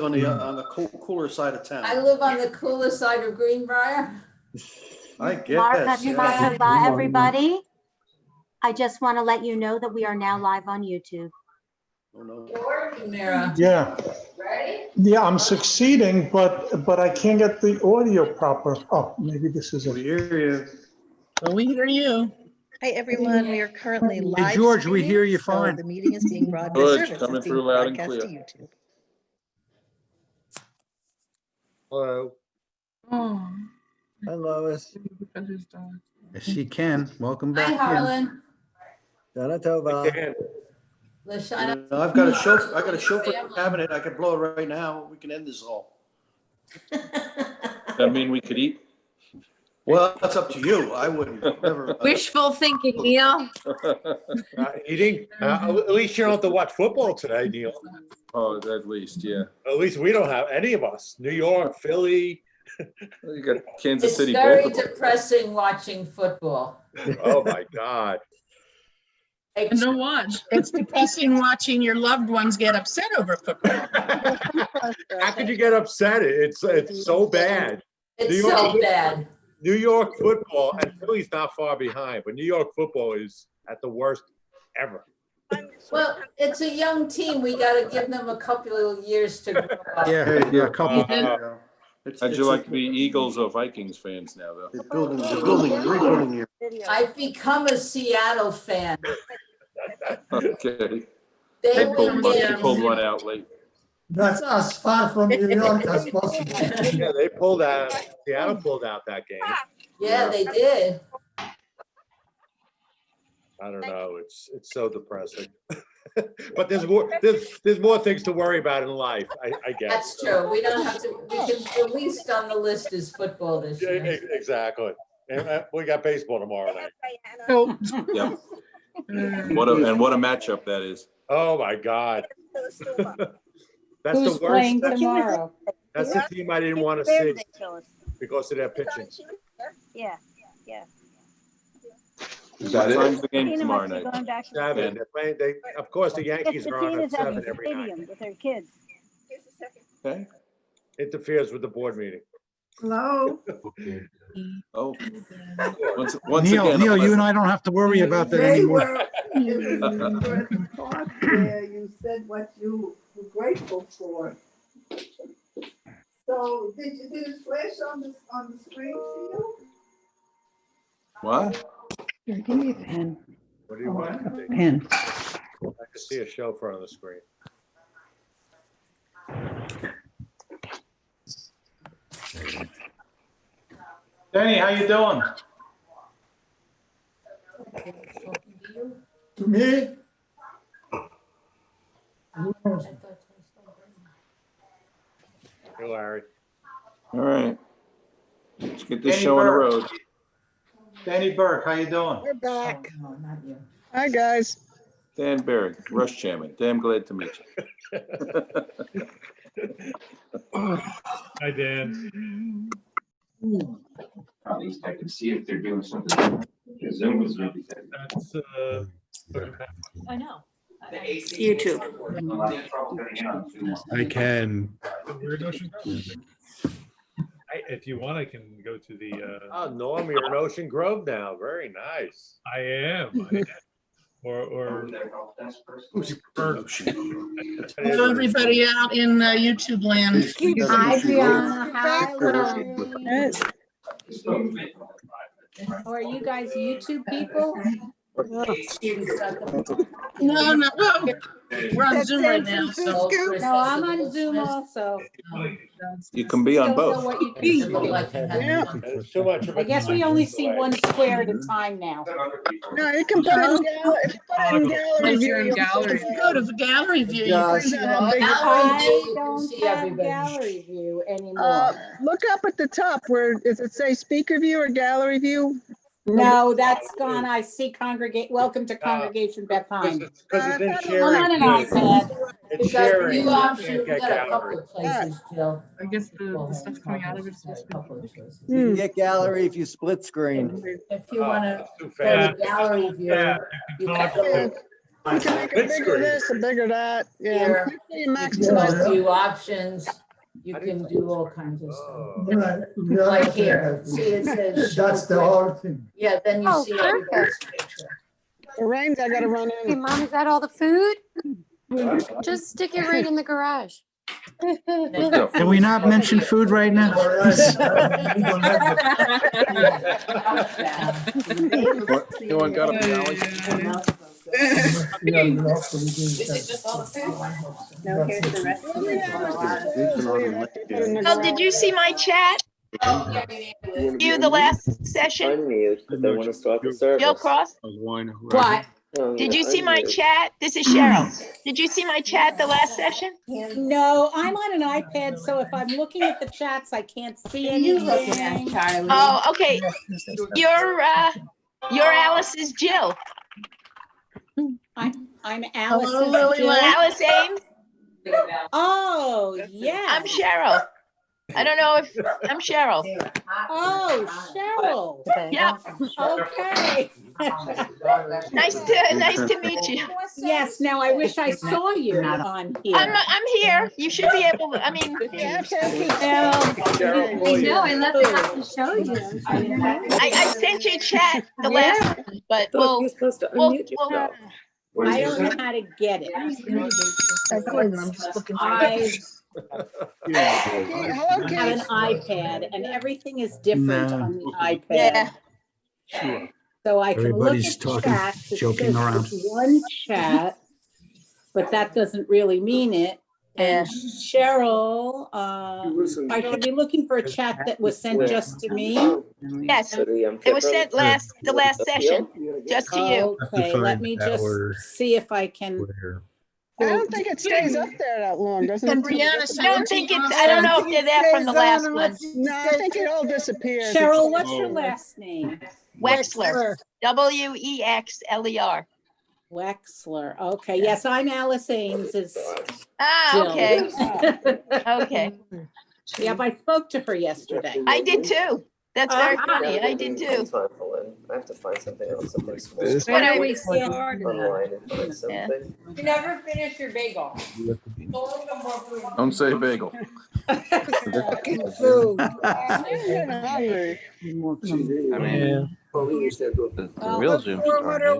on the cooler side of town. I live on the cooler side of Greenbrier. I guess. Marhaba, everybody. I just want to let you know that we are now live on YouTube. Oh, no. Yeah. Ready? Yeah, I'm succeeding, but I can't get the audio proper. Oh, maybe this is We it. hear you. Well, we hear you. Hi, everyone. We are currently live. Hey, George, we streaming, hear you so fine. the meeting is being broadcast. Good, coming through loud and clear. To YouTube. Hello. Oh. Hi, Lois. Yes, she can. Welcome back. Hi, in. Harlan. Shana Tova. Lashana. I've got a chauffeur cabinet. I can blow it right now. We can end this all. That mean we could eat? Well, that's up to you. I wouldn't never. Wishful thinking, Neil. Eating? At least you don't have to watch football today, Neil. Oh, at least, yeah. At least we don't have any of us. New York, Philly. You got Kansas It's City. very both of them. depressing watching football. Oh my God. No watch. It's depressing watching your loved ones get upset over football. How could you get upset? It's so bad. It's so bad. New York football, and Philly's not far behind, but New York football is at the worst ever. Well, it's a young team. We got to give them a couple of years to grow up. Yeah, a couple. How'd you like to be Eagles or Vikings fans now, though? They're rebuilding here. I've become a Seattle fan. Okay. They They win games. pulled one out late. That's as far from New York as possible. Yeah, they pulled out. Seattle pulled out that game. Yeah, they did. I don't know. It's so depressing. But there's more things to worry about in life. I guess. That's true. We don't have to. We can. The least on the list is football this Yeah, year. exactly. And we got baseball tomorrow night. So, Yep. What a matchup that is. Oh my God. That's Who's the playing worst. tomorrow? That's the team I didn't want to see because of their pitching. Yeah. Is that time's the game tomorrow night? 7. They're playing. Of course, the Yankees are on at 7 every night. With their kids. Okay. Interferes with the board meeting. Hello. Oh. Once Neil, again. you and I don't have to worry about that anymore. You were at the part where you said what you were grateful for. So did it flash on the screen for you? What? Here, give me a pen. What do you want? Pen. I can see a chauffeur on the screen. Danny, how you doing? To me? Hey, Larry. All right. Let's get this Danny show on the Burke. road. Danny Burke, how you doing? We're back. No, not you. hi, guys. Dan Berry, Rush Chairman. Damn glad to meet you. Hi, Dan. At least I can see if they're doing something. Zoom was really good. That's I know. YouTube. I can. If you want, I can go to the. Oh, Norm, you're in Ocean Grove now. Very nice. I am. Or. Hello, everybody out in YouTube land. Hi, Brianna. Hi, Larry. How are you guys YouTube people? No, well, we're on Zoom right now, so. No, I'm on Zoom also. You can be on both. It's too much. I guess we only see one square at a time now. No, you can put it in gallery view. Go to the gallery view. You Gosh. can have a bigger I don't have gallery view anymore. Look up at the top where, does it say speaker view or gallery view? No, that's gone. I see welcome to Congregation Beth Chaim. Because it's in I'm sharing. on an iPad. It's sharing. You You actually can't get got a gallery. couple of places, Jill. I guess the stuff's coming out of it. You can get gallery if you split screen. If you want to Too go to fast. gallery view, Yeah, you can go You can make a bigger this, a bigger that. Yeah. Here, You you max can it out. do options. You can do all kinds of stuff. Like here, see it says. That's the whole thing. Yeah, then you Oh, see everybody's picture. It rains, I gotta run Hey, in. Mom, is that all the food? Just stick it right in the garage. Can we not mention food right now? Anyone got a Bialy? No, here's the rest of it. Oh, Did you see my chat? You the last session? Jill Cross? What? Did you see my chat? This is Cheryl. Did you see my chat the last session? No, I'm on an iPad, so if I'm looking at the chats, I can't see anything. Oh, okay. Your Alice is Jill. I'm Alice. Hello, Alice Ames. Oh, yeah. I'm Cheryl. I don't know if I'm Cheryl. Oh, Cheryl. Yep. Okay. Nice to meet you. Yes, now I wish I saw you on here. I'm here. You should be able to, I mean. I know, I left it out to show you. I sent you a chat the last one, but we'll I don't know how to get it. I have an iPad and everything is different on the iPad. Yeah. Sure. So I can Everybody's look at talking, chats. It joking says around. it's one chat, but that doesn't really mean it. And Cheryl, I should be looking for a chat that was sent just to me. Yes, it was sent the last session, just to you. Okay, let me just see if I can. I don't think it stays up there that long, doesn't it? And Brianna, I don't know if they're there from the last one. No, I think it all disappears. Cheryl, what's your last name? Wexler, Wexler. Wexler. Okay, yes, I'm Alice Ames. Ah, okay. Okay. Yep, I spoke to her yesterday. I did too. That's very funny. I did too. I have to find something else. When are we online and find something. You never finish your bagel. Don't say bagel. Food. Real Zoom.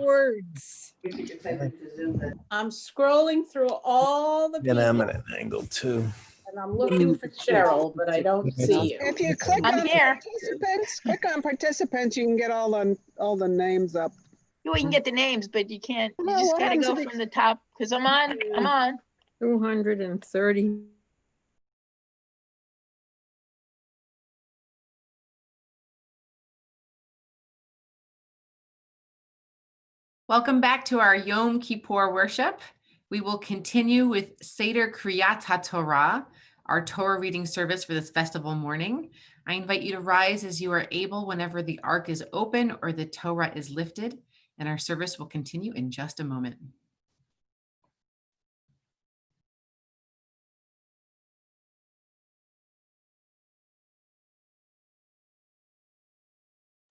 Words. I'm scrolling through all the people I'm at an angle too. and I'm looking for Cheryl, but I don't see you. If you click I'm on here. participants, you can get all the names up. You can get the names, but you can't. You Well, just what gotta happens go if from the top because I'm on. 230. Welcome back to our Yom Kippur worship. We will continue with Seder Kriyat HaTorah, our Torah reading service for this festival morning. I invite you to rise as you are able whenever the ark is open or the Torah is lifted, and our service will continue in just a moment.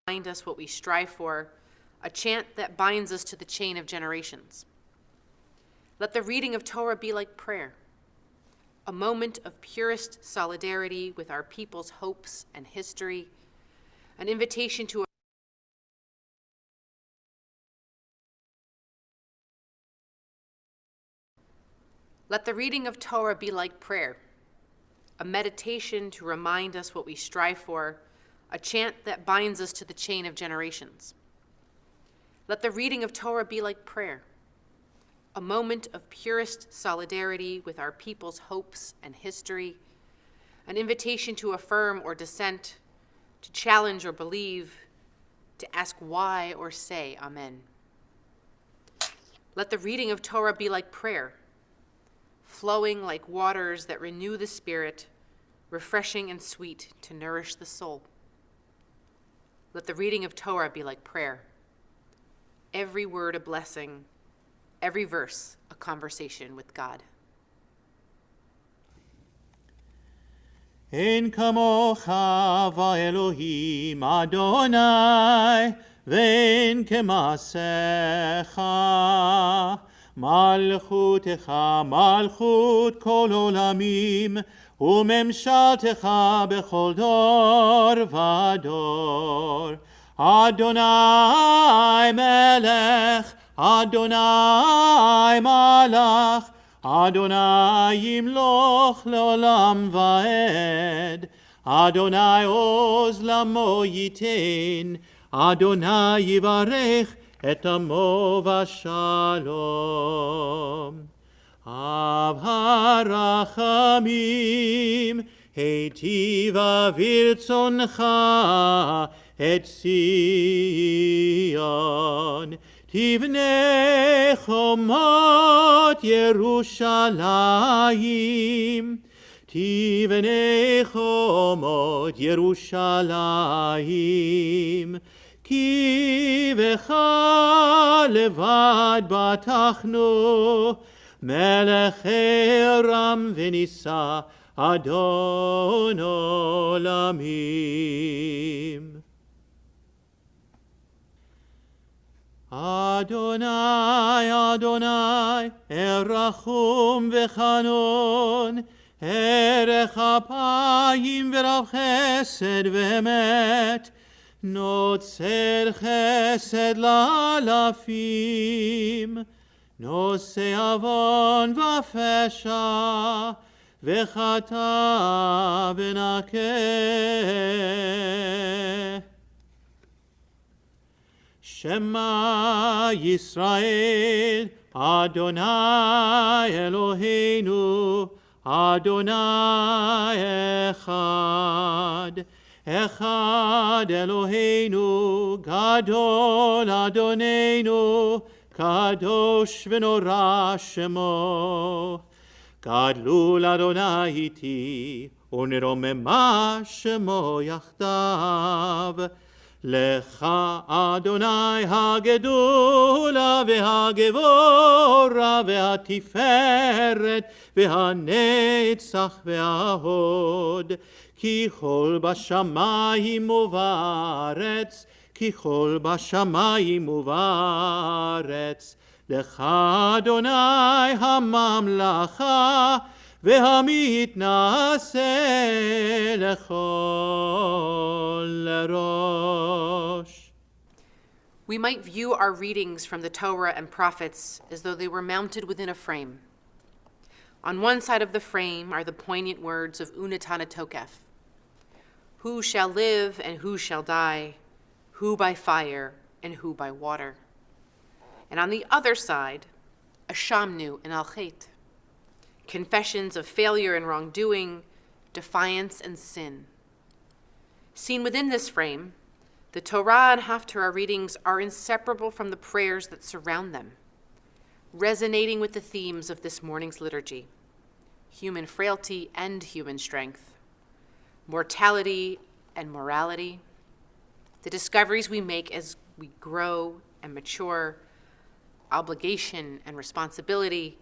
Remind us what we strive for, a chant that binds us to the chain of generations. Let the reading of Torah be like prayer, a moment of purest solidarity with our people's hopes and history, an invitation to Let the reading of Torah be like prayer, a meditation to remind us what we strive for, a chant that binds us to the chain of generations. Let the reading of Torah be like prayer, a moment of purest solidarity with our people's hopes and history, an invitation to affirm or dissent, to challenge or believe, to ask why or say amen. Let the reading of Torah be like prayer, flowing like waters that renew the spirit, refreshing and sweet to nourish the soul. Let the reading of Torah be like prayer, every word a blessing, every verse a conversation with God. En kamocha va'Elohim Adonai, ve'en kemasecha, מלכותך מלכות כל עולמים, וממשלתך בכל דור ודור. אדוני מלך, אדוני מלך, אדוני ימלוך לעולם ועד. אדוני עוז למו ייתן, אדוני יברך את עמו בשלום. אב הרחמים, היטיבה ברצונך את ציון. תבנה חומות ירושלים, תבנה חומות ירושלים, כי בך לבד בטחנו, מלך רם ונישא, אדון עולמים. אדוני, אדוני, רחום וחנון, ערך אפיים ורב חסד ואמת, נוצר חסד לאלפים, נושא עוון ופשע, וחטא ונקה. שמע ישראל, אדוני אלוהינו, אדוני אחד. אחד אלוהינו, גדול אדוננו, קדוש ונורא שמו. גדלו לאדוני איתי, ונרוממה שמו יחדיו. לך אדוני הגדולה והגבורה והתפארת והנצח וההוד, כי כל בשמיים ובארץ, כי כל בשמיים ובארץ. לך אדוני הממלכה והמתנשא לכל ראש. We might view our readings from the Torah and prophets as though they were mounted within a frame. On one side of the frame are the poignant words of Unatan Tokef. Who shall live and who shall die? Who by fire and who by water? And on the other side, Ashamnu and Al-Chet. Confessions of failure and wrongdoing, defiance and sin. Seen within this frame, the Torah and Haftarah readings are inseparable from the prayers that surround them, resonating with the themes of this morning's liturgy: human frailty and human strength, mortality and morality, the discoveries we make as we grow and mature, obligation and responsibility,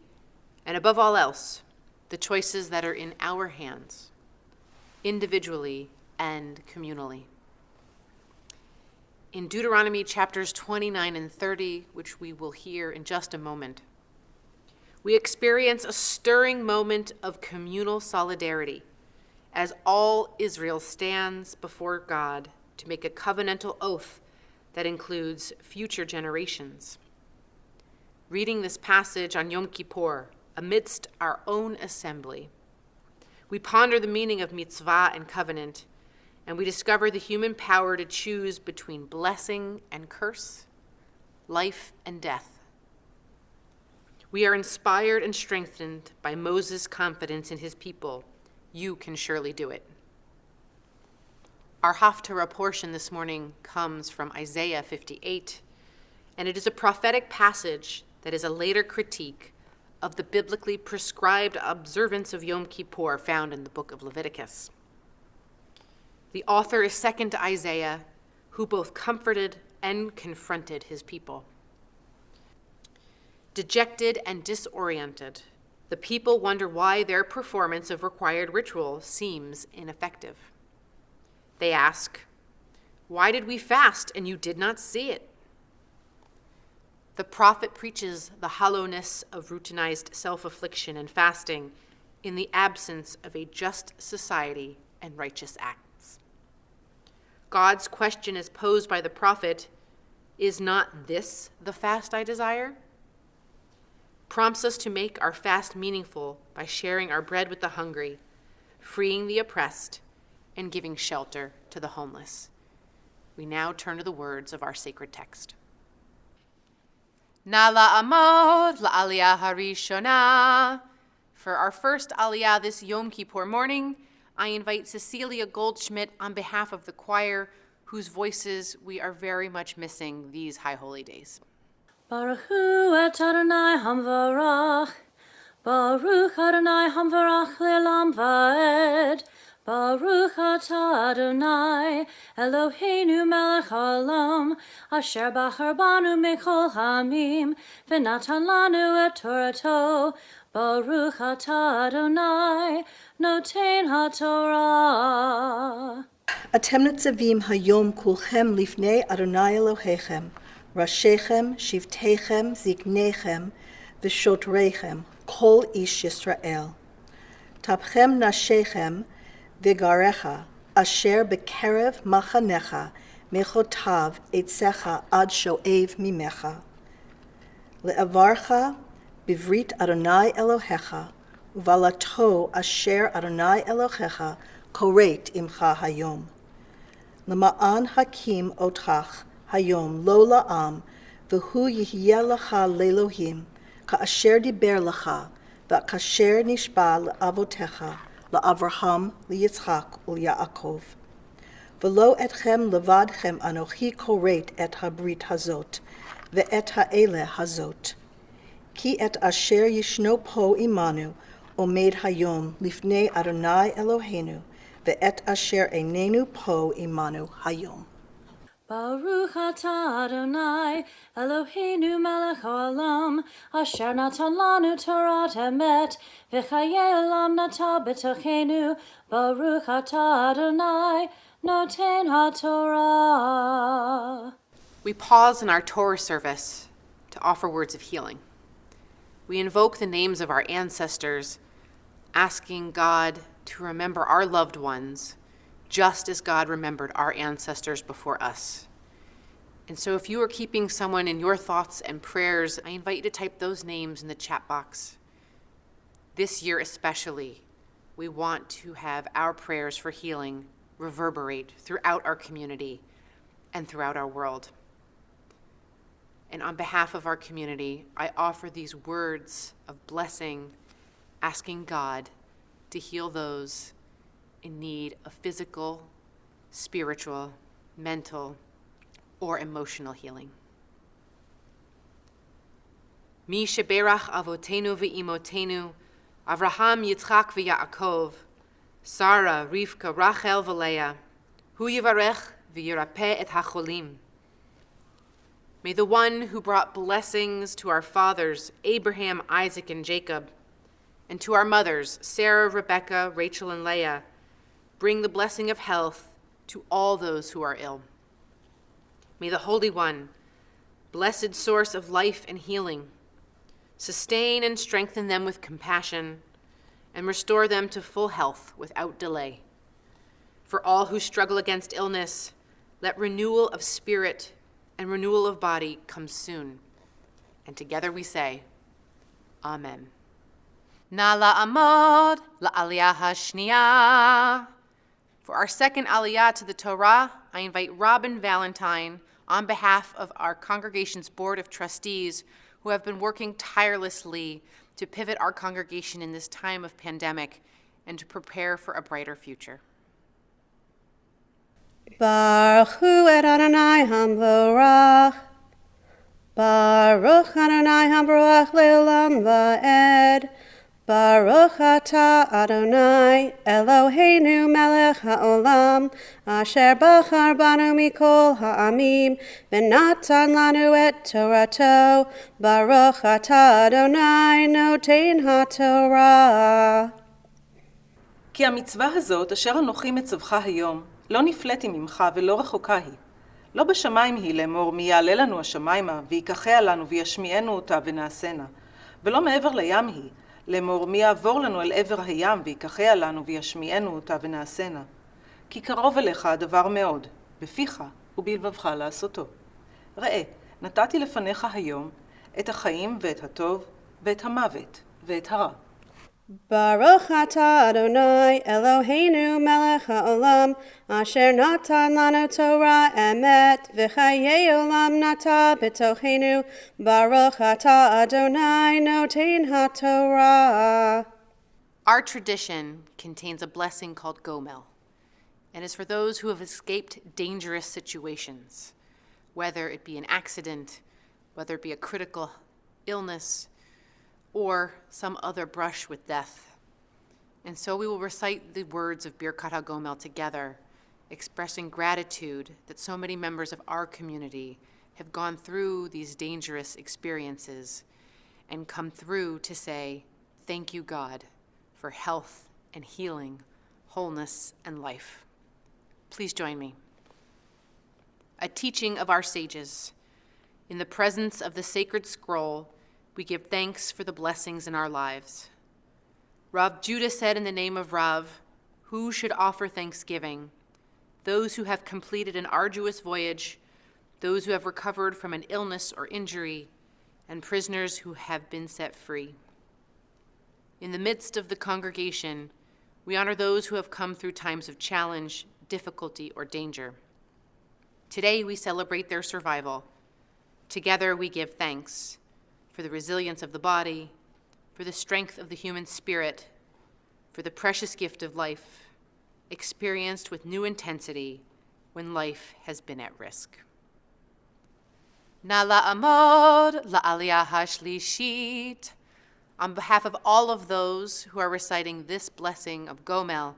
and above all else, the choices that are in our hands, individually and communally. In Deuteronomy chapters 29 and 30, which we will hear in just a moment, we experience a stirring moment of communal solidarity as all Israel stands before God to make a covenantal oath that includes future generations. Reading this passage on Yom Kippur, amidst our own assembly, we ponder the meaning of mitzvah and covenant, and we discover the human power to choose between blessing and curse, life and death. We are inspired and strengthened by Moses' confidence in his people. You can surely do it. Our Haftarah portion this morning comes from Isaiah 58, and it is a prophetic passage that is a later critique of the biblically prescribed observance of Yom Kippur found in the book of Leviticus. The author is second to Isaiah, who both comforted and confronted his people. Dejected and disoriented, the people wonder why their performance of required ritual seems ineffective. They ask, "Why did we fast and you did not see it?" The prophet preaches the hollowness of routinized self-affliction and fasting in the absence of a just society and righteous acts. God's question is posed by the prophet, "Is not this the fast I desire?" Prompts us to make our fast meaningful by sharing our bread with the hungry, freeing the oppressed, and giving shelter to the homeless. We now turn to the words of our sacred text. Na la'amod la'aliyah harishona. For our first aliyah this Yom Kippur morning, I invite Cecilia Goldschmidt on behalf of the choir, whose voices we are very much missing these high holy days. Baruch hu et Adonai hamvarach, Baruch Adonai hamvarach le'olam va'ed, Baruch atah Adonai, Eloheinu melech haolam, asher bachar banu mikol hamim, v'natan lanu et Torato, Baruch atah Adonai, noten haTorah. אתם ניצבים היום כולכם לפני אדוני אלוהיכם, ראשיכם, שבטיכם, זקניכם ושוטריכם, כל איש ישראל. טפכם נשיכם וגריך, אשר בקרב מחניך, מחוטב עצך עד שואב ממך. לעברך בברית אדוני אלוהיך, ובעלתו אשר אדוני אלוהיך כורת עמך היום. למען הקים אותך היום לא לעם, והוא יהיה לך לאלוהים, כאשר דיבר לך, וכאשר נשבע לאבותיך, לאברהם, ליצחק וליעקב. ולא אתכם לבדכם אנוכי כורת את הברית הזאת, ואת האלה הזאת. כי את אשר ישנו פה עמנו, עומד היום לפני אדוני אלוהינו, ואת אשר איננו פה עמנו היום. Baruch atah Adonai, Eloheinu melech haolam, asher natan lanu Torat emet, v'chayei olam nata b'tochenu, Baruch atah Adonai, noten haTorah. We pause in our Torah service to offer words of healing. We invoke the names of our ancestors, asking God to remember our loved ones, just as God remembered our ancestors before us. And so if you are keeping someone in your thoughts and prayers, I invite you to type those names in the chat box. This year especially, we want to have our prayers for healing reverberate throughout our community and throughout our world. And on behalf of our community, I offer these words of blessing, asking God to heal those in need of physical, spiritual, mental, or emotional healing. Mi sheberach avotenu ve'imotenu, Avraham, Yitzchak ve'Yaakov, Sarah, Rivka, Rachel ve'Leah, hu yivarech ve'yirapeh et hacholim. May the one who brought blessings to our fathers, Abraham, Isaac, and Jacob, and to our mothers, Sarah, Rebecca, Rachel, and Leah, bring the blessing of health to all those who are ill. May the Holy One, blessed source of life and healing, sustain and strengthen them with compassion and restore them to full health without delay. For all who struggle against illness, let renewal of spirit and renewal of body come soon. And together we say, Amen. Na la'amod la'aliyah hashniya. For our second aliyah to the Torah, I invite Robin Valentine on behalf of our congregation's board of trustees who have been working tirelessly to pivot our congregation in this time of pandemic and to prepare for a brighter future. Baruch hu et Adonai hamvarach, Baruch Adonai hamvarach le'olam va'ed, Baruch atah Adonai, Eloheinu melech haolam, asher bachar banu mikol ha'amim, v'natan lanu et Torato, Baruch atah Adonai, noten haTorah. כי המצווה הזאת, אשר אנוכי מצווך היום, לא נפלאתי ממך ולא רחוקה היא, לא בשמיים היא לאמור מי יעלה לנו השמיימה ויקחיה לנו וישמיענו אותה ונעשנה. ולא מעבר לים היא לאמור מי יעבור לנו אל עבר הים ויקחיה לנו וישמיענו אותה ונעשנה. כי קרוב אליך הדבר מאוד, בפיך ובלבבך לעשותו. ראה, נתתי לפניך היום את החיים ואת הטוב ואת המוות ואת הרע. Baruch atah Adonai Eloheinu melech haolam asher natan lanu Torah emet v'chayei olam nata b'tochenu Baruch atah Adonai noten haTorah. Our tradition contains a blessing called Gomel, and is for those who have escaped dangerous situations, whether it be an accident, whether it be a critical illness, or some other brush with death. And so we will recite the words of Birkat Hagomel together, expressing gratitude that so many members of our community have gone through these dangerous experiences and come through to say, thank you, God, for health and healing, wholeness and life. Please join me. A teaching of our sages. In the presence of the sacred scroll, we give thanks for the blessings in our lives. Rav Judah said in the name of Rav, who should offer thanksgiving? Those who have completed an arduous voyage, those who have recovered from an illness or injury, and prisoners who have been set free. In the midst of the congregation, we honor those who have come through times of challenge, difficulty, or danger. Today we celebrate their survival. Together we give thanks for the resilience of the body, for the strength of the human spirit, for the precious gift of life, experienced with new intensity when life has been at risk. Na la'amod la'aliyah hashlishit. On behalf of all of those who are reciting this blessing of Gomel,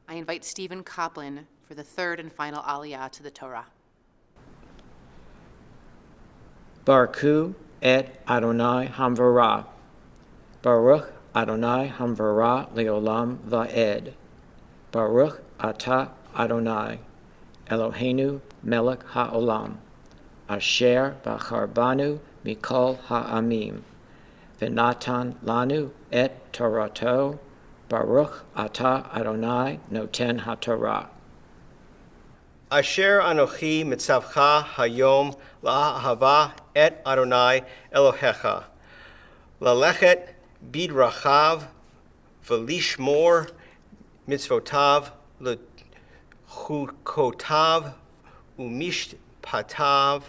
I invite Stephen Kaplan for the third and final aliyah to the Torah. Baruch et Adonai Hamvara. Baruch Adonai Hamvara leolam va'ed. Baruch atah Adonai Eloheinu melech ha'olam. Asher bacharbanu mikol ha'amim. V'natan lanu et Torato. Baruch atah Adonai noten haTorah. Asher anochi mitzavcha hayom la'ahava et Adonai Elohecha. Lalechet bidrachav v'lishmor mitzvotav l'chukotav umishpatav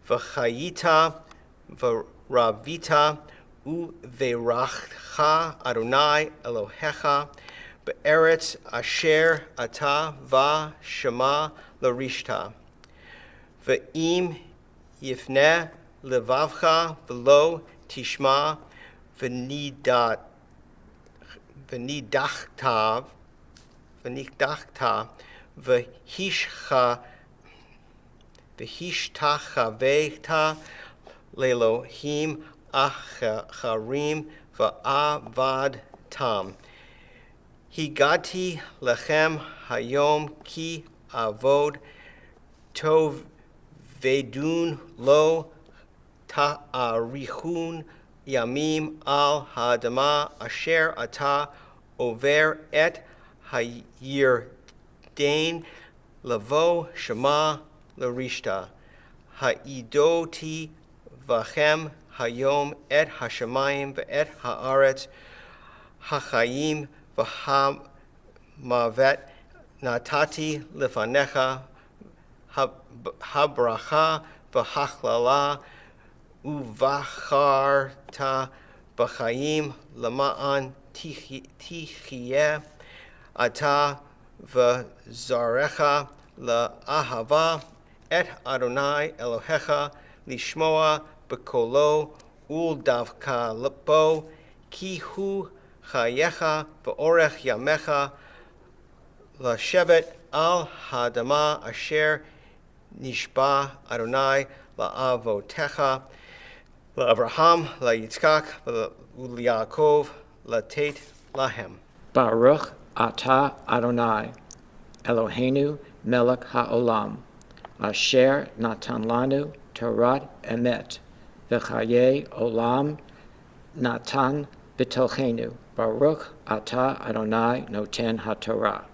v'chayita v'ravita u'verachcha Adonai Elohecha be'eretz asher ata v'shema l'rishta ve'im yifneh levavcha v'lo tishma v'nidachta v'hishtachaveta le'Elohim acharim v'avad tam. Higati lechem hayom ki avod tov vedun lo ta'arichun yamim al ha'adama asher ata over et hayirdain lavo shema l'rishta ha'idoti v'chem hayom et hashamayim ve'et ha'aretz hachayim v'hamavet natati lefanecha habracha v'hachlala uvacharta b'chayim lama'an tichiyeh ata v'zarecha la'ahava et Adonai Elohecha lishmoa b'kolo u'davka lepo ki hu chayecha v'orech yamecha l'shevet al hadama asher nishba Adonai la'avotecha la'Avraham la'Yitzchak u'Yaakov la'tet lahem. Baruch atah Adonai Eloheinu melech ha'olam Asher natan lanu Torah emet, v'chaye olam natan b'tochenu. Baruch atah Adonai noten haTorah.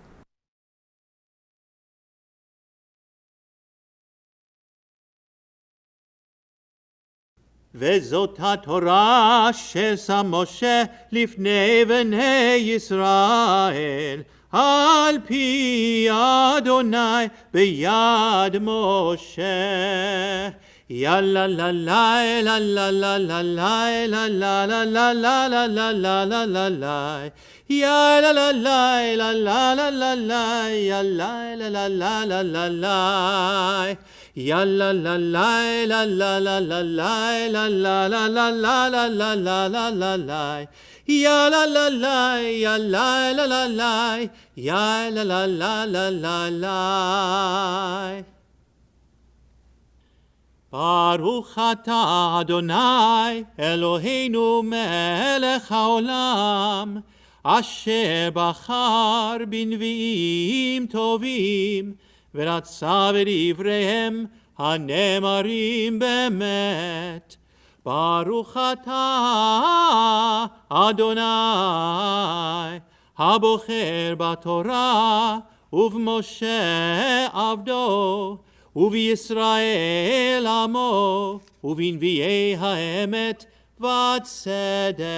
וזאת התורה ששם משה לפני בני ישראל, על פי אדוני ביד משה. יאללה לה לה לה לה לה לה לה לה לה לה לה לה לה לה לה לה לה יאללה לה לה לה לה לה לה לה יאללה לה לה לה לה לה לה יאללה לה לה לה לה לה לה לה לה לה לה לה לה לה לה לה לה לה יאללה לה לה יאללה לה לה לה יאללה לה לה לה לה לה ברוך אתה אדוני אלוהינו מלך העולם אשר בחר בנביאים טובים ורצה בדבריהם הנאמרים באמת. ברוך אתה אדוני הבוחר בתורה ובמשה עבדו ובישראל עמו ובנביאי האמת והצדק.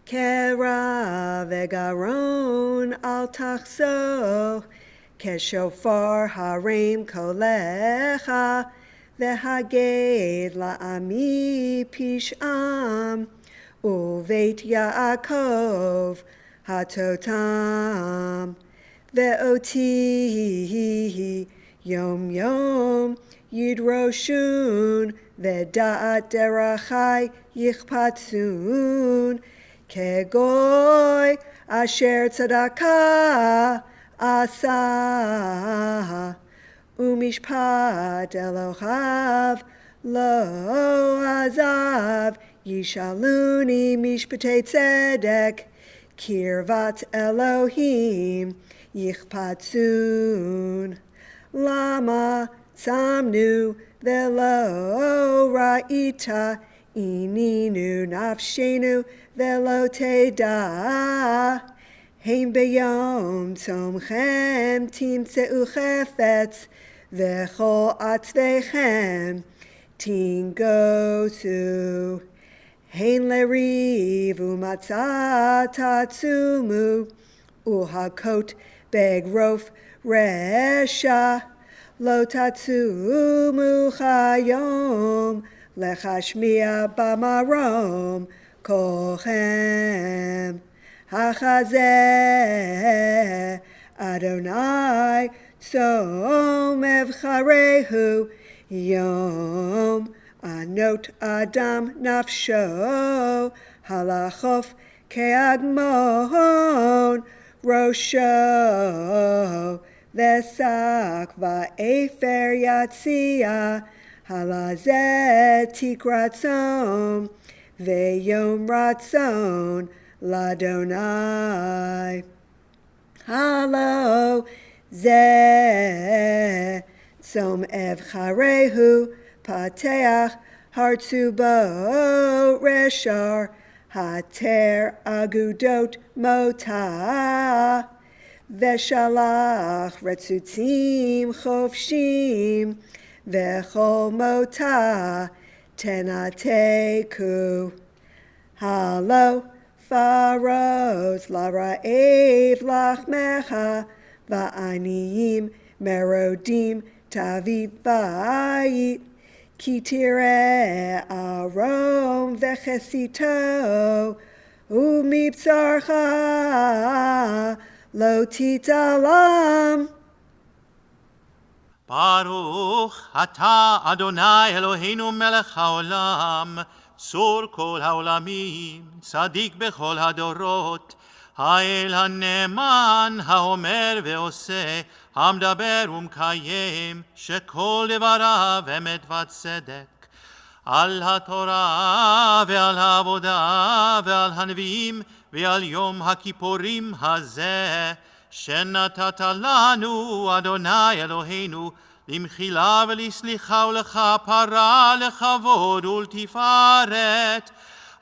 קרא וגרון אל תחסוך, כשופר הרים קולך, והגד לעמי פשעם, ובית יעקב הטותם. ואותי יום יום ידרושון, ודעת דרכי יחפצון, כגוי אשר צדקה עשה, ומשפט אלוהיו לא עזב. ישאלוני משפטי צדק, קרבת אלוהים יחפצון. למה צמנו ולא ראית, עינינו נפשנו ולא תדע. הן ביום צומכם תמצאו חפץ, וכל עצביכם תנגוסו. הן לריב ומצה תצומו, ולהכות באגרוף רשע. לא תצומו כיום, להשמיע במרום קולכם. החזה אדוני צום אבחרהו, יום ענות אדם נפשו. הלכוף כאגמון ראשו, ושק ואפר יציע. הלזה תיק רצון, ויום רצון לאדוני. הלו זה צום אבחרהו, פתח הרצו בו רשר, התר אגודות מותה. ושלח רצוצים חופשים, וכל מותה תנתקו. הלו פרוס לרעב לחמך, ועניים מרודים תביא בית. כי תראה ערום וכסיתו, ומבשרך לא תתעלם. ברוך אתה אדוני אלוהינו מלך העולם, צור כל העולמים, צדיק בכל הדורות, האל הנאמן האומר ועושה, המדבר ומקיים, שכל דבריו אמת וצדק. על התורה ועל העבודה ועל הנביאים ועל יום הכיפורים הזה, שנתת לנו, אדוני אלוהינו, למחילה ולסליחה ולכפרה, לכבוד ולתפארת.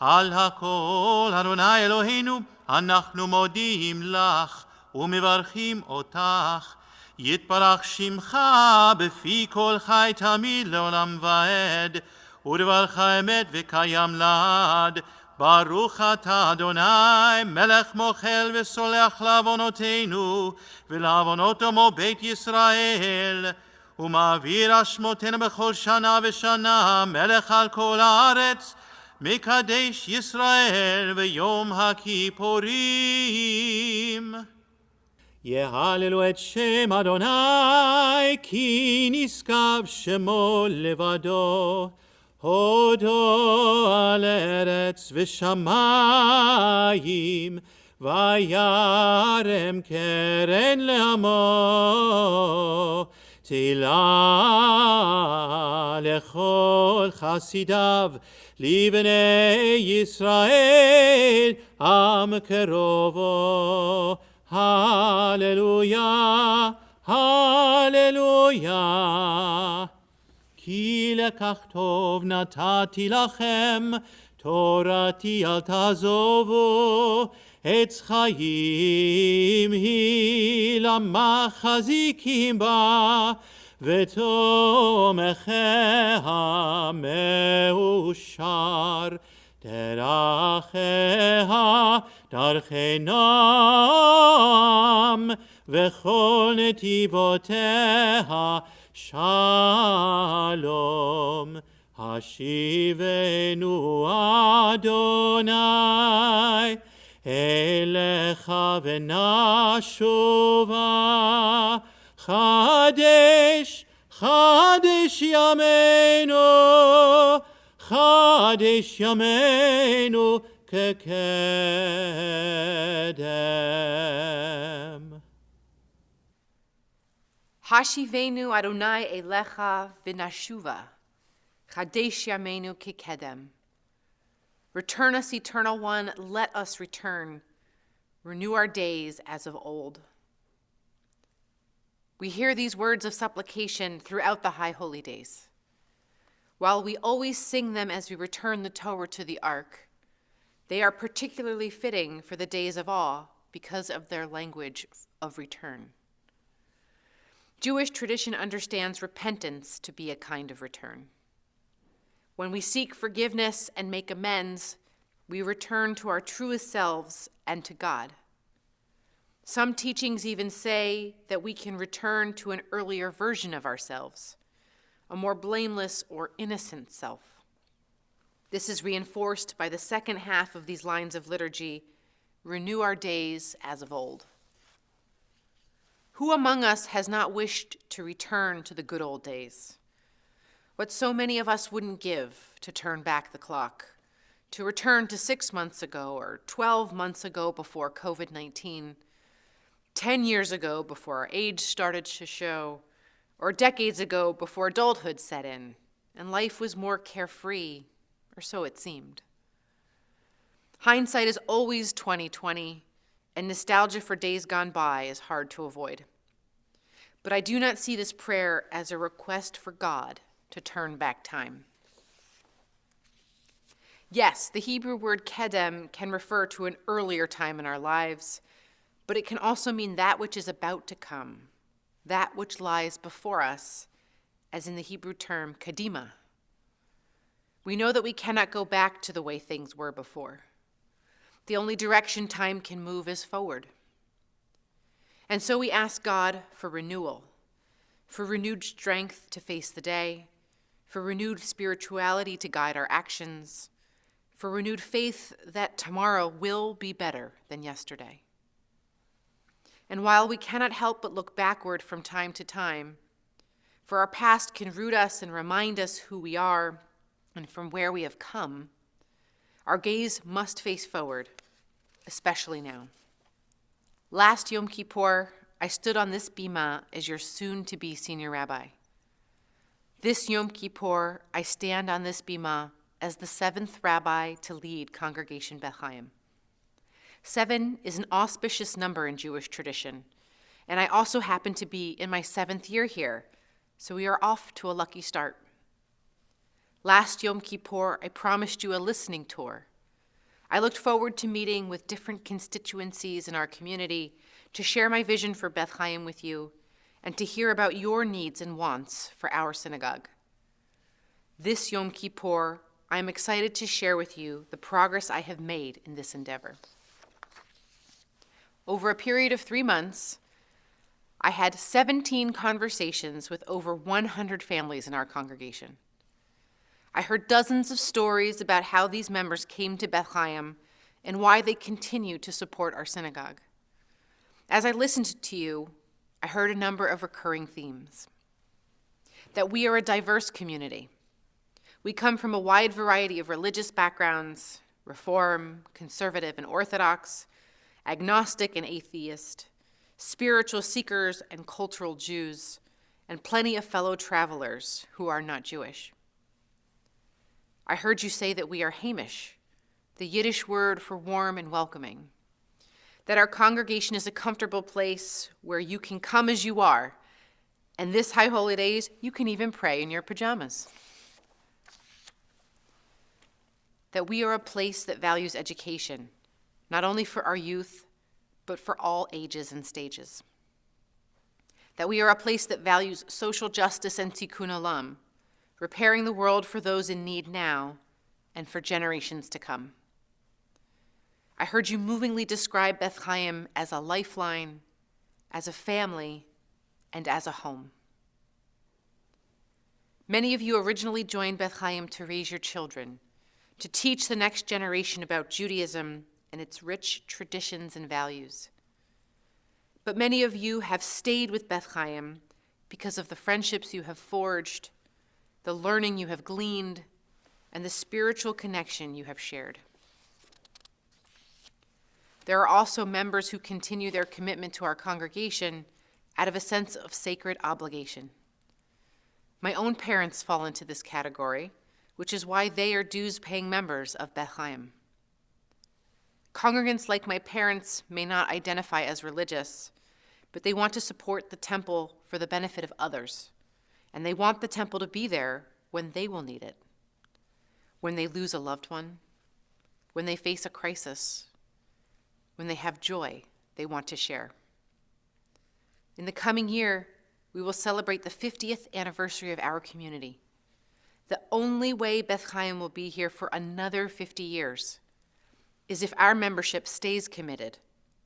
על הכל, אדוני אלוהינו, אנחנו מודיעים לך ומברכים אותך. יתברך שמך בפי כל חי תמיד לעולם ועד, ודברך אמת וקיים לעד. ברוך אתה אדוני, מלך מוחל וסולח לעוונותינו ולעוונות עמו בית ישראל, ומעביר אשמותינו בכל שנה ושנה, מלך על כל הארץ, מקדש ישראל ויום הכיפורים. יהללו את שם אדוני, כי נשגב שמו לבדו. הודו על ארץ ושמיים, וירם קרן לעמו. תהילה לכל חסידיו, לבני ישראל, עם קרובו. הללויה, הללויה. כי לקח טוב נתתי לכם, תורתי אל תעזובו. עץ חיים היא למחזיקים בה, ותומכיה מאושר. דרכיה דרכי נועם, וכל נתיבותיה שלום. השיבנו אדוני אליך ונשובה. חדש, חדש ימינו, חדש ימינו כקדם. Hashivenu Adonai Elecha v'nashuva, Chadesh Yameinu kikedem. Return us, Eternal One, let us return. Renew our days as of old. We hear these words of supplication throughout the High Holy Days. While we always sing them as we return the Torah to the Ark, they are particularly fitting for the days of awe because of their language of return. Jewish tradition understands repentance to be a kind of return. When we seek forgiveness and make amends, we return to our truest selves and to God. Some teachings even say that we can return to an earlier version of ourselves, a more blameless or innocent self. This is reinforced by the second half of these lines of liturgy, renew our days as of old. Who among us has not wished to return to the good old days? What so many of us wouldn't give to turn back the clock, to return to 6 months ago or 12 months ago before COVID-19, 10 years ago before our age started to show, or decades ago before adulthood set in, and life was more carefree, or so it seemed. Hindsight is always 20/20, and nostalgia for days gone by is hard to avoid. But I do not see this prayer as a request for God to turn back time. Yes, the Hebrew word kedem can refer to an earlier time in our lives, but it can also mean that which is about to come, that which lies before us, as in the Hebrew term kadima. We know that we cannot go back to the way things were before. The only direction time can move is forward. And so we ask God for renewal, for renewed strength to face the day, for renewed spirituality to guide our actions, for renewed faith that tomorrow will be better than yesterday. And while we cannot help but look backward from time to time, for our past can root us and remind us who we are and from where we have come, our gaze must face forward, especially now. Last Yom Kippur, I stood on this bima as your soon-to-be senior rabbi. This Yom Kippur, I stand on this bima as the 7th rabbi to lead Congregation Beth. 7 is an auspicious number in Jewish tradition, And I also happen to be in my 7th year here, so we are off to a lucky start. Last Yom Kippur, I promised you a listening tour. I looked forward to meeting with different constituencies in our community to share my vision for Beth Chaim with you and to hear about your needs and wants for our synagogue. This Yom Kippur, I am excited to share with you the progress I have made in this endeavor. Over a period of 3 months, I had 17 conversations with over 100 families in our congregation. I heard dozens of stories about how these members came to Beth Chaim and why they continue to support our synagogue. As I listened to you, I heard a number of recurring themes. That we are a diverse community. We come from a wide variety of religious backgrounds, Reform, Conservative and Orthodox, agnostic and atheist, spiritual seekers and cultural Jews, and plenty of fellow travelers who are not Jewish. I heard you say that we are Hamish, the Yiddish word for warm and welcoming, that our congregation is a comfortable place where you can come as you are, and this high holy days, you can even pray in your pajamas. That we are a place that values education, not only for our youth, but for all ages and stages. That we are a place that values social justice and tikkun olam, repairing the world for those in need now and for generations to come. I heard you movingly describe Beth Chaim as a lifeline, as a family, and as a home. Many of you originally joined Beth Chaim to raise your children, to teach the next generation about Judaism and its rich traditions and values. But many of you have stayed with Beth Chaim because of the friendships you have forged, the learning you have gleaned, and the spiritual connection you have shared. There are also members who continue their commitment to our congregation out of a sense of sacred obligation. My own parents fall into this category, which is why they are dues-paying members of Beth Chaim. Congregants like my parents may not identify as religious, but they want to support the temple for the benefit of others, and they want the temple to be there when they will need it, when they lose a loved one, when they face a crisis, when they have joy they want to share. In the coming year, we will celebrate the 50th anniversary of our community. The only way Beth Chaim will be here for another 50 years is if our membership stays committed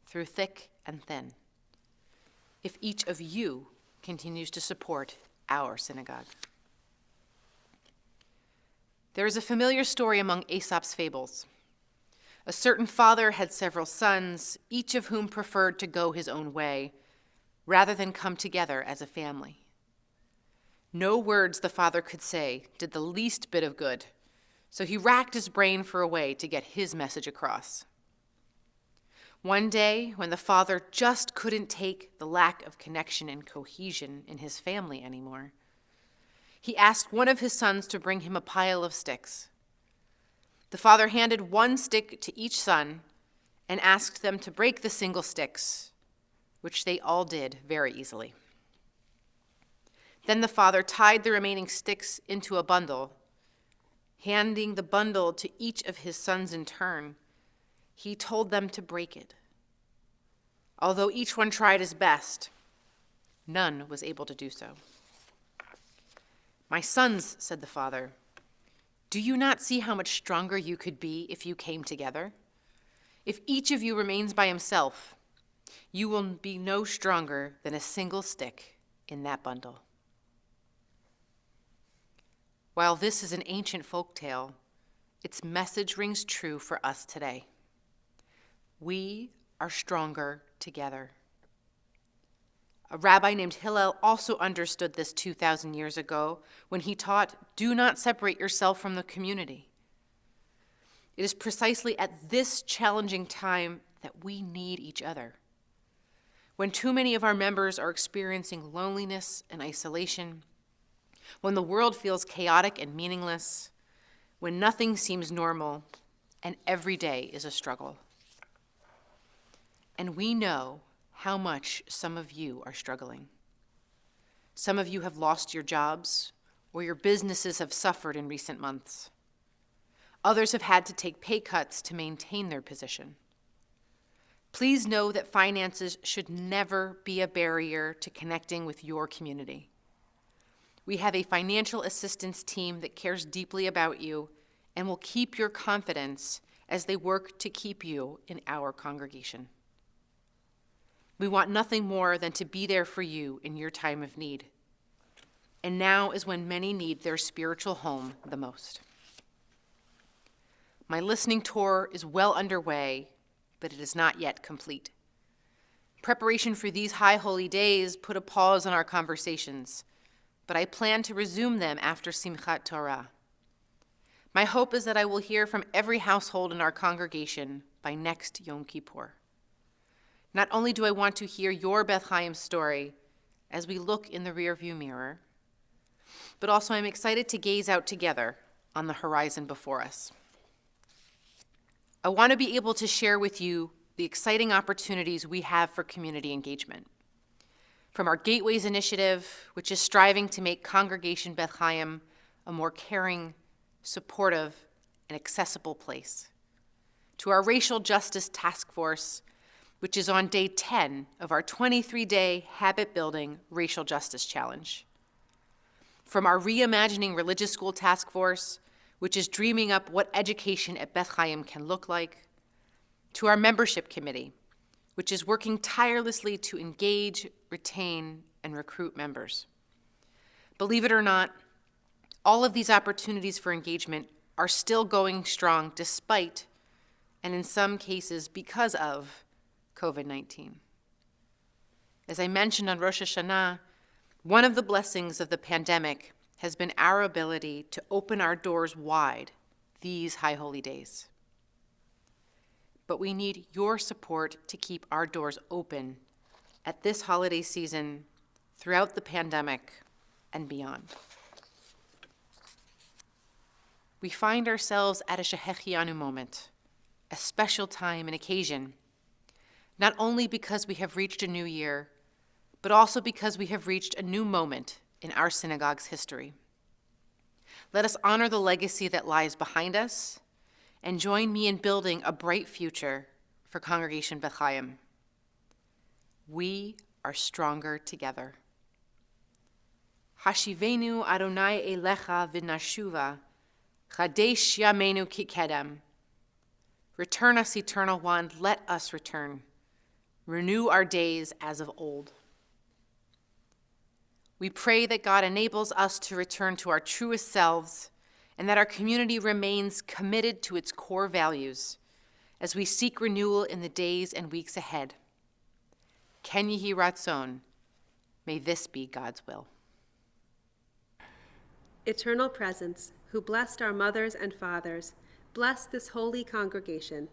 through thick and thin, if each of you continues to support our synagogue. There is a familiar story among Aesop's fables. A certain father had several sons, each of whom preferred to go his own way, rather than come together as a family. No words the father could say did the least bit of good, so he racked his brain for a way to get his message across. One day, when the father just couldn't take the lack of connection and cohesion in his family anymore, he asked one of his sons to bring him a pile of sticks. The father handed one stick to each son and asked them to break the single sticks, which they all did very easily. Then the father tied the remaining sticks into a bundle. Handing the bundle to each of his sons in turn, he told them to break it. Although each one tried his best, none was able to do so. "My sons," said the father, "do you not see how much stronger you could be if you came together? If each of you remains by himself, you will be no stronger than a single stick in that bundle." While this is an ancient folktale, its message rings true for us today. We are stronger together. A rabbi named Hillel also understood this 2,000 years ago when he taught, "Do not separate yourself from the community." It is precisely at this challenging time that we need each other. When too many of our members are experiencing loneliness and isolation, when the world feels chaotic and meaningless, when nothing seems normal, and every day is a struggle. And we know how much some of you are struggling. Some of you have lost your jobs, or your businesses have suffered in recent months. Others have had to take pay cuts to maintain their position. Please know that finances should never be a barrier to connecting with your community. We have a financial assistance team that cares deeply about you and will keep your confidence as they work to keep you in our congregation. We want nothing more than to be there for you in your time of need. And now is when many need their spiritual home the most. My listening tour is well underway, but it is not yet complete. Preparation for these high holy days put a pause on our conversations, but I plan to resume them after Simchat Torah. My hope is that I will hear from every household in our congregation by next Yom Kippur. Not only do I want to hear your Beth Chaim story as we look in the rearview mirror, but also I'm excited to gaze out together on the horizon before us. I want to be able to share with you the exciting opportunities we have for community engagement. From our Gateways initiative, which is striving to make Congregation Beth Chaim a more caring, supportive, and accessible place, to our Racial Justice Task Force, which is on day 10 of our 23-day habit-building Racial Justice Challenge. From our Reimagining Religious School Task Force, which is dreaming up what education at Beth Chaim can look like, to our membership committee, which is working tirelessly to engage, retain, and recruit members. Believe it or not, all of these opportunities for engagement are still going strong despite, and in some cases because of, COVID-19. As I mentioned on Rosh Hashanah, one of the blessings of the pandemic has been our ability to open our doors wide these high holy days. But we need your support to keep our doors open at this holiday season, throughout the pandemic, and beyond. We find ourselves at a Shehechianu moment, a special time and occasion, not only because we have reached a new year, but also because we have reached a new moment in our synagogue's history. Let us honor the legacy that lies behind us and join me in building a bright future for Congregation Beth Chaim. We are stronger together. Hashivenu Adonai Elecha v'nashuva, Chadesh Yamenu Kikedem. Return us, Eternal One, let us return. Renew our days as of old. We pray that God enables us to return to our truest selves and that our community remains committed to its core values as we seek renewal in the days and weeks ahead. Ken Yehi Ratzon, may this be God's will. Eternal Presence, who blessed our mothers and fathers, bless this holy congregation,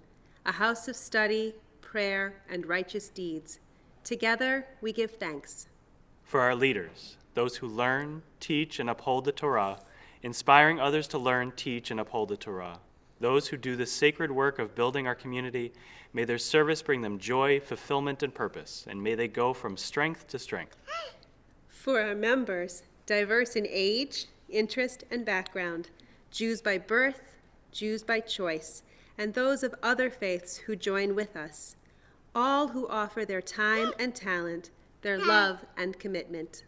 a house of study, prayer, and righteous deeds. Together, we give thanks. For our leaders, those who learn, teach, and uphold the Torah, inspiring others to learn, teach, and uphold the Torah. Those who do the sacred work of building our community, may their service bring them joy, fulfillment, and purpose, and may they go from strength to strength. For our members, diverse in age, interest, and background, Jews by birth, Jews by choice, and those of other faiths who join with us, all who offer their time and talent, their love and commitment.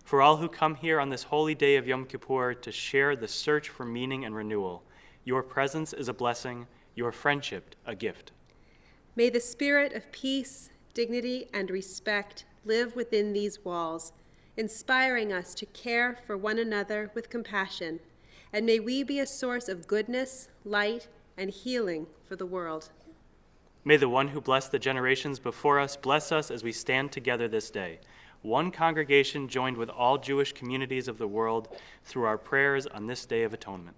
For all who come here on this holy day of Yom Kippur to share the search for meaning and renewal, your presence is a blessing, your friendship a gift. May the spirit of peace, dignity, and respect live within these walls, inspiring us to care for one another with compassion, and may we be a source of goodness, light, and healing for the world. May the one who blessed the generations before us bless us as we stand together this day, one congregation joined with all Jewish communities of the world through our prayers on this Day of Atonement.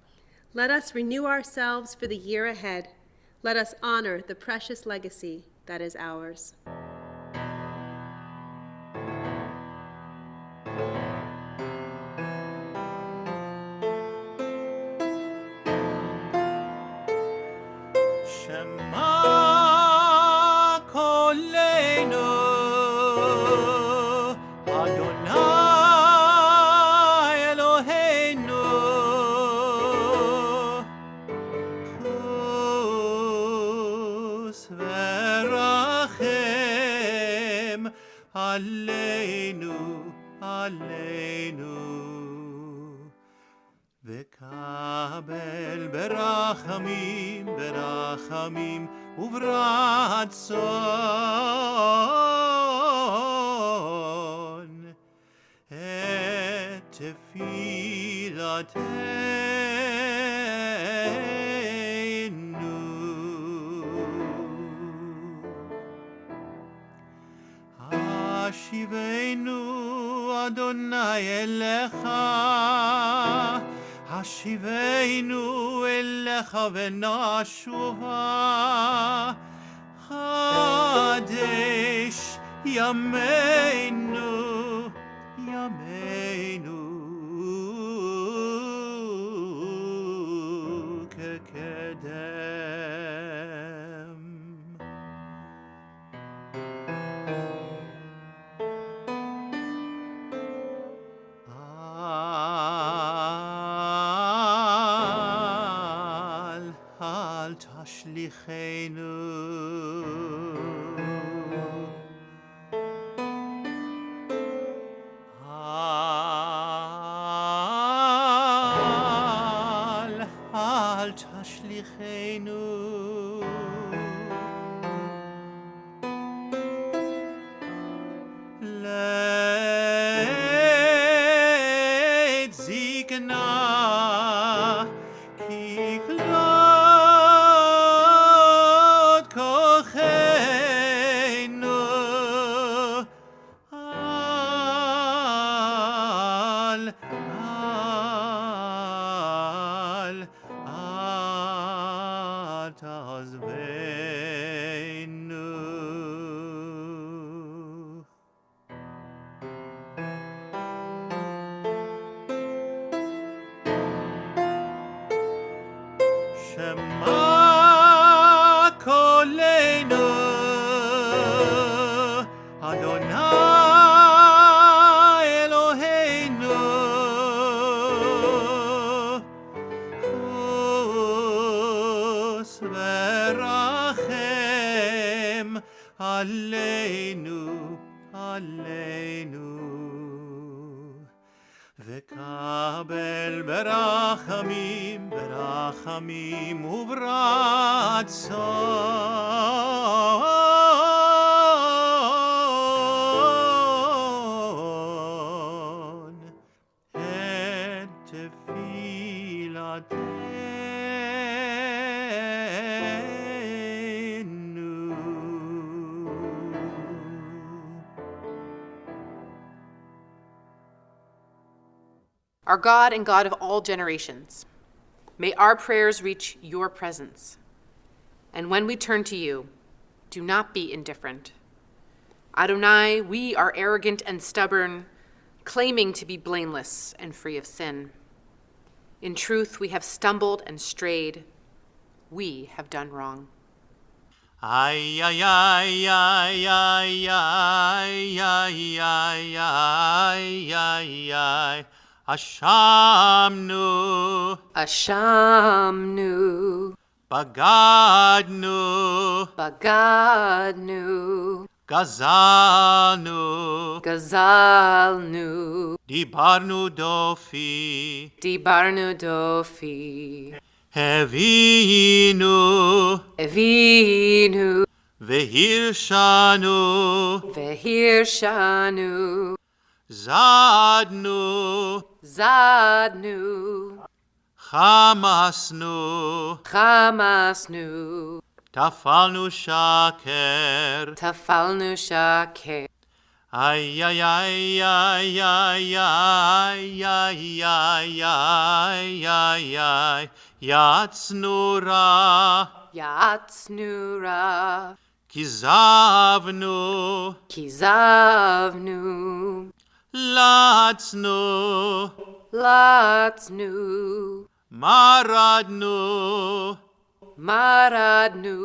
Let us renew ourselves for the year ahead. Let us honor the precious legacy that is ours. Shema kolenu עלינו, עלינו. וקבל ברחמים, ברחמים וברצון את תפילתנו. השיבנו אדוני אליך, השיבנו אליך ונשובה, חדש ימינו, ימינו כקדם. אל תשליכנו אל תשליכנו לעת זקנה, כי כלות כוחנו אל תעזבנו. שמע קולנו, אדוני אלוהינו, חוס ורחם עלינו, עלינו. וקבל ברחמים, ברחמים וברצון את תפילתנו. Our God and God of all generations, may our prayers reach your presence. And when we turn to you, do not be indifferent. Adonai, we are arrogant and stubborn, claiming to be blameless and free of sin. In truth, we have stumbled and strayed. We have done wrong. Ay, ay, ay, ay, ay, ay, ay, ay, ay, ay, ay. Ashamnu, Ashamnu, Bagadnu, Bagadnu, Gazalnu, Gazalnu, Dibarnu Dofi, Dibarnu Dofi, Evinu, Evinu, Vehirshanu, Vehirshanu, Zadnu, Zadnu, Chamasnu, Chamasnu, Tafalnu Shaker, Tafalnu Shaker. Ay, ay, ay, ay, ay, ay, ay, ay, ay, ay, ay, Yatsnura, Yatsnura, Kizavnu, Kizavnu, Latsnu, Latsnu, Maradnu, Maradnu,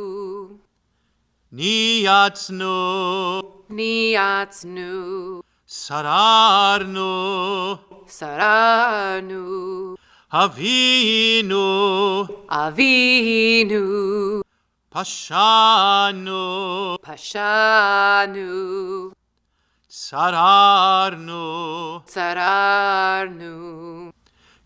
Niyatsnu, Niyatsnu, Sararnu, Sararnu, Avinu, Avinu, Pashanu, Pashanu, צררנו, צררנו,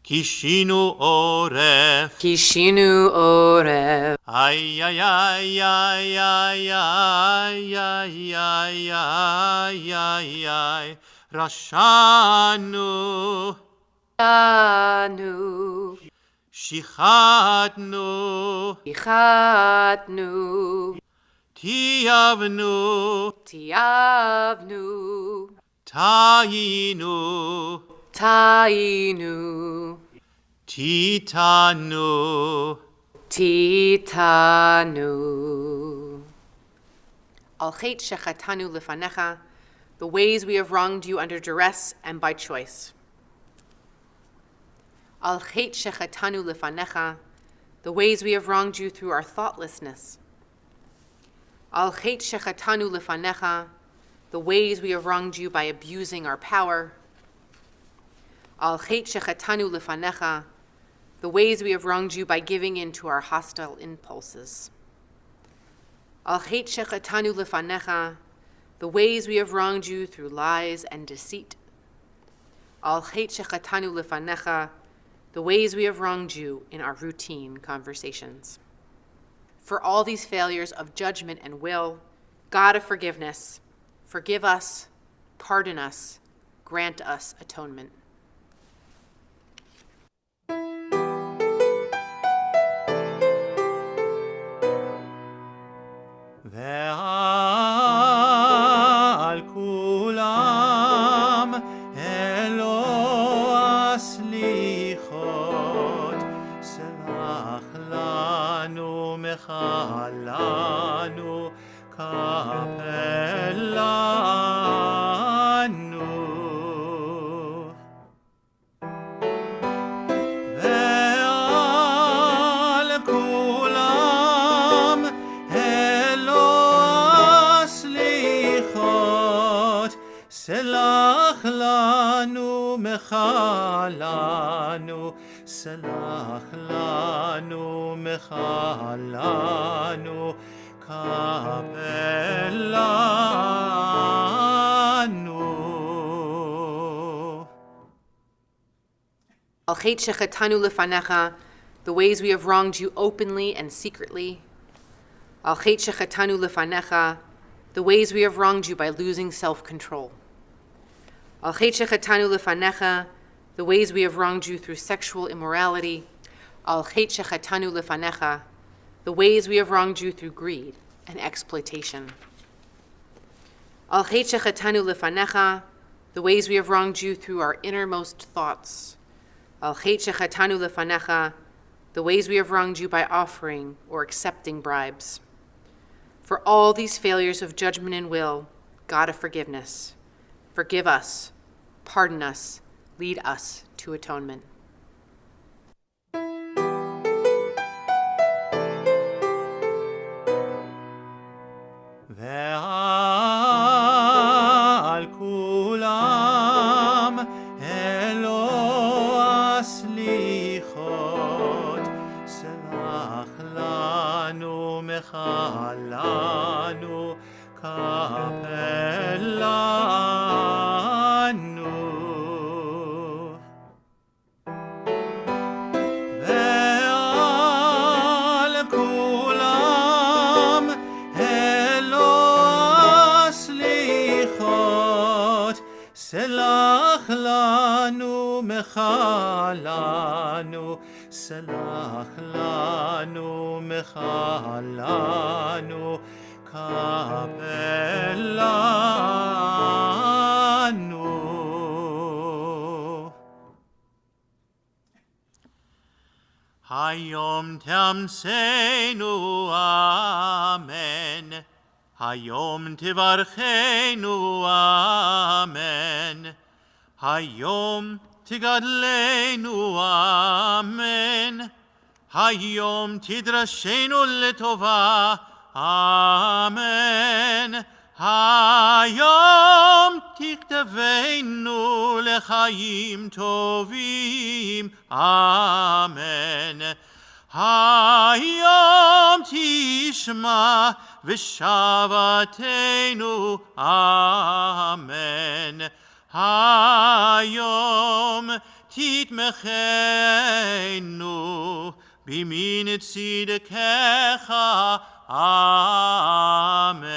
קישינו עורף, קישינו עורף, איי איי איי איי איי איי איי איי איי איי איי, רשענו, לנו, שיחדנו, שיחדנו, תייבנו, תייבנו, טעינו, טעינו, תיתנו, תיתנו. Al chet shechatanu lefanecha, the ways we have wronged you under duress and by choice. Al chet shechatanu lefanecha, the ways we have wronged you through our thoughtlessness. Al chet shechatanu lefanecha, the ways we have wronged you by abusing our power. Al chet shechatanu lefanecha, the ways we have wronged you by giving in to our hostile impulses. Al chet shechatanu lefanecha, the ways we have wronged you through lies and deceit. Al chet shechatanu lefanecha, the ways we have wronged you in our routine conversations. For all these failures of judgment and will, God of forgiveness, forgive us, pardon us, grant us atonement. ועל כולם אלוה הסליחות, סלח לנו מחלנו, כפר לנו. ועל כולם אלוה הסליחות, סלח לנו מחלנו, סלח לנו מחלנו, כפר לנו. Al chet shechatanu lefanecha, the ways we have wronged you openly and secretly. Al chet shechatanu lefanecha, the ways we have wronged you by losing self-control. Al chet shechatanu lefanecha, the ways we have wronged you through sexual immorality. Al chet shechatanu lefanecha, the ways we have wronged you through greed and exploitation. Al chet shechatanu lefanecha, the ways we have wronged you through our innermost thoughts. Al chet shechatanu lefanecha, the ways we have wronged you by offering or accepting bribes. For all these failures of judgment and will, God of forgiveness, forgive us, pardon us, lead us to atonement. ועל כולם אלוה הסליחות, סלח לנו מחלנו, כפר לנו. ועל כולם אלוה הסליחות, סלח לנו מחלנו, סלח לנו מחלנו, כפר לנו. היום תאמצנו אמן, היום תברכנו אמן, היום תגדלנו אמן, היום תדרשנו לטובה אמן, היום תכתבנו לחיים טובים אמן, Hayom tishma v'shavatenu, amen. Hayom titmechenu bimin tzidakecha, amen.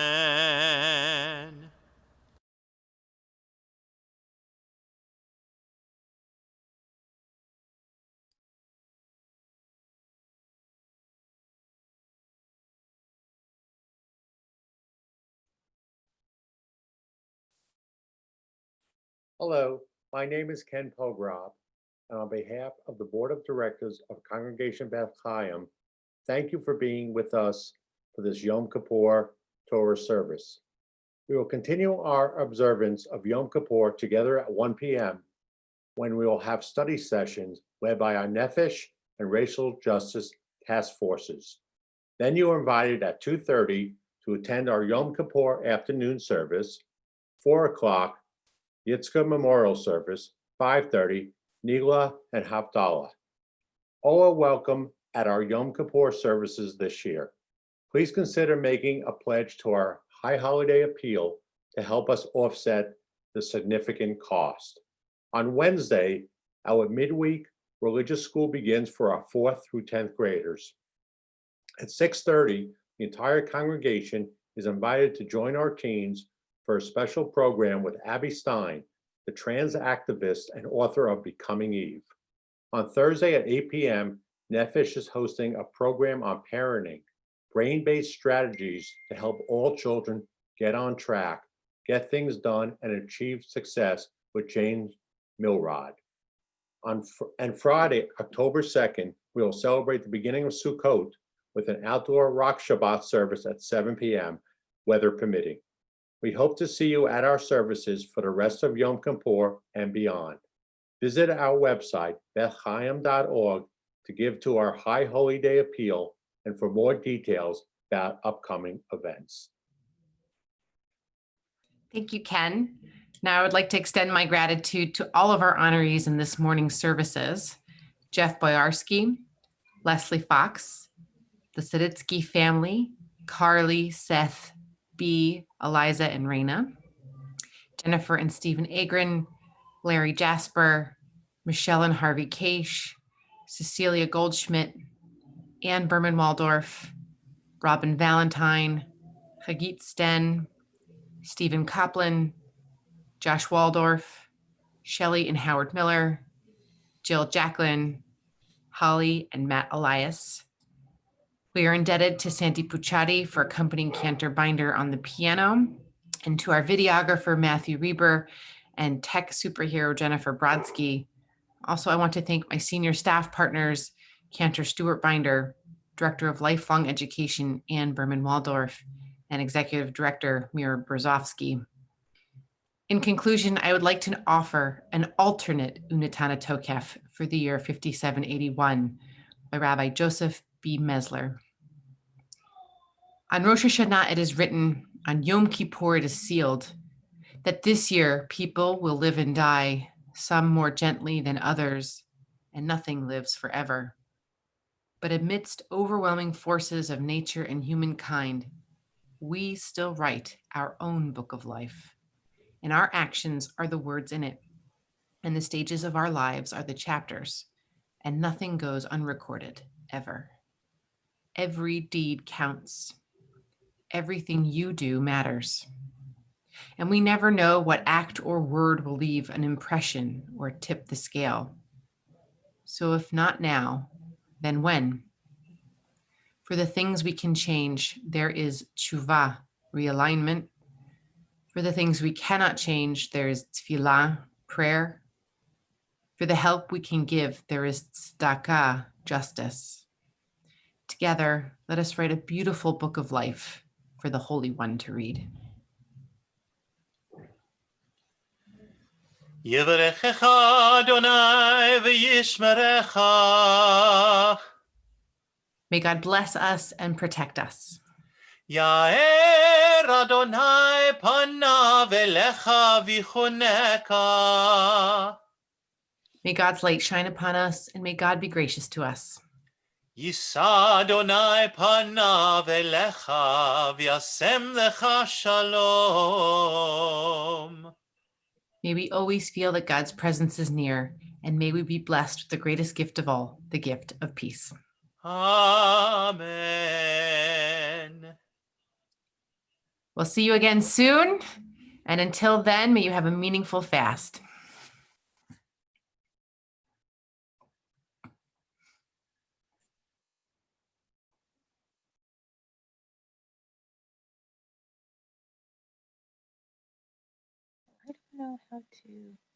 Hello, my name is Ken Pogrob, and on behalf of the Board of Directors of Congregation Beth Chaim, thank you for being with us for this Yom Kippur Torah service. We will continue our observance of Yom Kippur together at 1 p.m. when we will have study sessions led by our Nefesh and Racial Justice Task Forces. Then you are invited at 2:30 to attend our Yom Kippur afternoon service, 4 o'clock, Yitzchak Memorial Service, 5:30, Nigla and Haftarah. All are welcome at our Yom Kippur services this year. Please consider making a pledge to our High Holiday Appeal to help us offset the significant cost. On Wednesday, our midweek religious school begins for our 4th through 10th graders. At 6:30, the entire congregation is invited to join our teens for a special program with Abby Stein, the trans activist and author of Becoming Eve. On Thursday at 8 p.m., Nefesh is hosting a program on parenting, brain-based strategies to help all children get on track, get things done, and achieve success with James Milrod. And Friday, October 2nd, we will celebrate the beginning of Sukkot with an outdoor Rock Shabbat service at 7 p.m., weather permitting. We hope to see you at our services for the rest of Yom Kippur and beyond. Visit our website, bethchaim.org, to give to our High Holy Day Appeal and for more details about upcoming events. Thank you, Ken. Now I would like to extend my gratitude to all of our honorees in this morning's services: Jeff Boyarsky, Leslie Fox, the Saditsky family, Carly, Seth, B, Eliza, and Raina, Jennifer and Stephen Agrin, Larry Jasper, Michelle and Harvey Case, Cecilia Goldschmidt, Ann Berman Waldorf, Robin Valentine, Hagit Sten, Stephen Kaplan, Josh Waldorf, Shelley and Howard Miller, Jill Jacqueline, Holly and Matt Elias. We are indebted to Sandy Pucciati for accompanying Cantor Binder on the piano, and to our videographer, Matthew Reber, and tech superhero, Jennifer Brodsky. Also, I want to thank my senior staff partners, Cantor Stewart Binder, Director of Lifelong Education, Ann Berman Waldorf, and Executive Director, Mira Brzozowski. In conclusion, I would like to offer an alternate Unatana Tokef for the year 5781 by Rabbi Joseph B. Mesler. On Rosh Hashanah it is written, on Yom Kippur it is sealed, that this year people will live and die, some more gently than others, and nothing lives forever. But amidst overwhelming forces of nature and humankind, we still write our own book of life, and our actions are the words in it, and the stages of our lives are the chapters, and nothing goes unrecorded, ever. Every deed counts. Everything you do matters. And we never know what act or word will leave an impression or tip the scale. So if not now, then when? For the things we can change, there is tshuva, realignment. For the things we cannot change, there is tefillah, prayer. For the help we can give, there is tzedakah, justice. Together, let us write a beautiful book of life for the Holy One to read. Yivrechecha Adonai v'yishmerecha. May God bless us and protect us. Yair Adonai panav elecha v'chuneka. May God's light shine upon us, and may God be gracious to us. יישא אדוני פניו אליך וישם לך שלום. May we always feel that God's presence is near, and may we be blessed with the greatest gift of all, the gift of peace. Amen. We'll see you again soon, and until then, may you have a meaningful fast. I don't know how to.